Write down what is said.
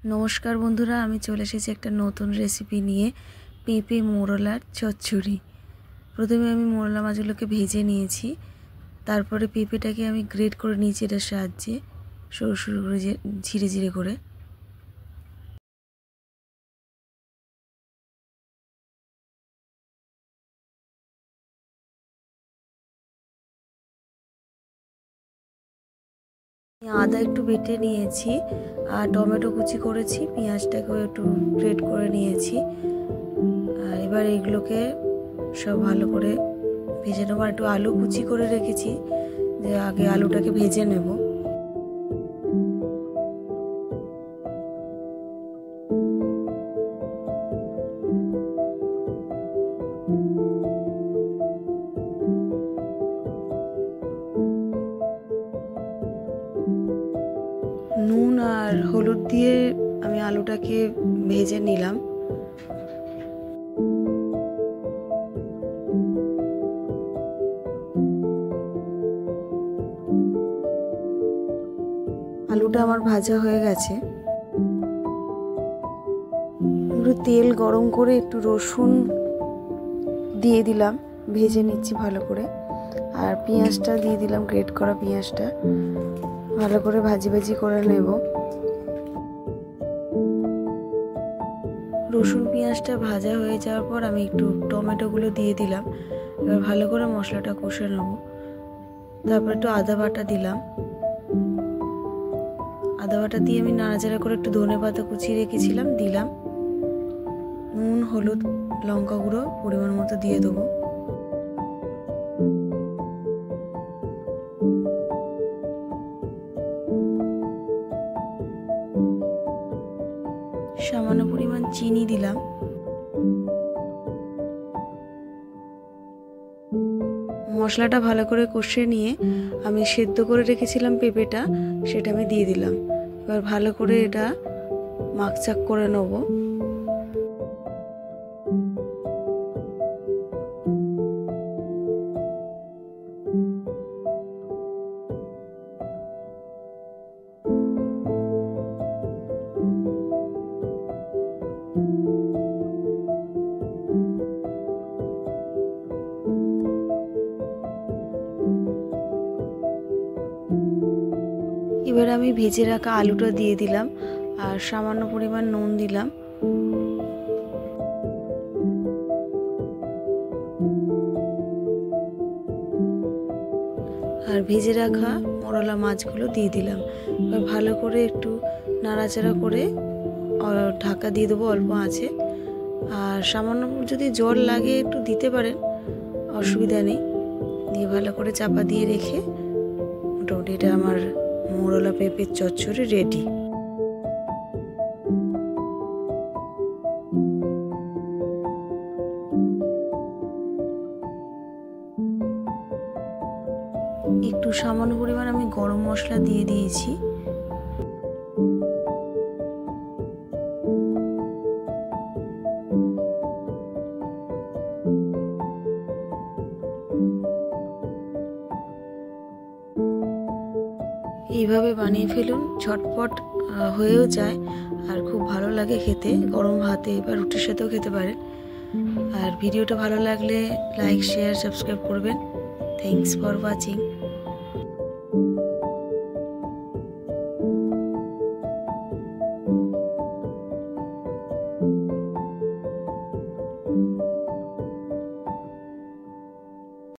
नमस्कार बंधुरा आमी चले एसेছি একটা নতুন রেসিপি নিয়ে পেঁপে মোরলার চচ্চড়ি। প্রথমে আমি মোরলা মাছগুলোকে ভেজে নিয়েছি, তারপরে পেঁপেটাকে আমি গ্রেট করে নিয়েছি এটার সাহায্যে সরু সরু করে ঝিরে ঝিরে করে। আদা একটু বেটে নিয়েছি আর টমেটো কুচি করেছি, পেঁয়াজটাকেও একটু গ্রেট করে নিয়েছি। এবার এগুলোকে সব ভালো করে ভেজে নেব। আর একটু আলু কুচি করে রেখেছি, যে আগে আলুটাকে ভেজে নেব। নুন আর হলুদ দিয়ে আমি আলুটাকে ভেজে নিলাম। আলুটা আমার ভাজা হয়ে গেছে। একটু তেল গরম করে একটু রসুন দিয়ে দিলাম, ভেজে নিচ্ছি ভালো করে। আর পেঁয়াজটা দিয়ে দিলাম, গ্রেট করা পেঁয়াজটা ভালো করে ভাজি ভাজি করে নেব। রসুন পেঁয়াজটা ভাজা হয়ে যাওয়ার পর আমি একটু টমেটোগুলো দিয়ে দিলাম। এবার ভালো করে মশলাটা কষে নেব। তারপর একটু আদা বাটা দিলাম। আদা বাটা দিয়ে আমি নাড়াচাড়া করে একটু ধনেপাতা কুচিয়ে রেখেছিলাম দিলাম। নুন হলুদ লঙ্কা গুঁড়ো পরিমাণ মতো দিয়ে দেবো। সামান্য পরিমাণ চিনি দিলাম। মশলাটা ভালো করে কষিয়ে নিয়ে আমি সেদ্ধ করে রেখেছিলাম পেঁপেটা, সেটা আমি দিয়ে দিলাম। এবার ভালো করে এটা মাখচাক করে নেব। এবার আমি ভেজে রাখা আলুটা দিয়ে দিলাম আর সামান্য পরিমাণ নুন দিলাম। আর ভেজে রাখা মোরলা মাছগুলো দিয়ে দিলাম। এবার ভালো করে একটু নাড়াচাড়া করে ঢাকা দিয়ে দেবো অল্প আঁচে। আর সামান্য যদি জল লাগে একটু দিতে পারেন, অসুবিধা নেই। দিয়ে ভালো করে চাপা দিয়ে রেখে মোটামুটি এটা আমার মোরলা পেঁপের চচ্চড়ি রেডি। একটু সামান্য পরিমাণ আমি গরম মশলা দিয়ে দিয়েছি। এইভাবে বানিয়ে ফেলুন, ঝটপট হয়েও যায় আর খুব ভালো লাগে খেতে। গরম ভাতে বা রুটির সাথেও খেতে পারেন। আর ভিডিওটা ভালো লাগলে লাইক শেয়ার সাবস্ক্রাইব করবেন। Thanks for watching.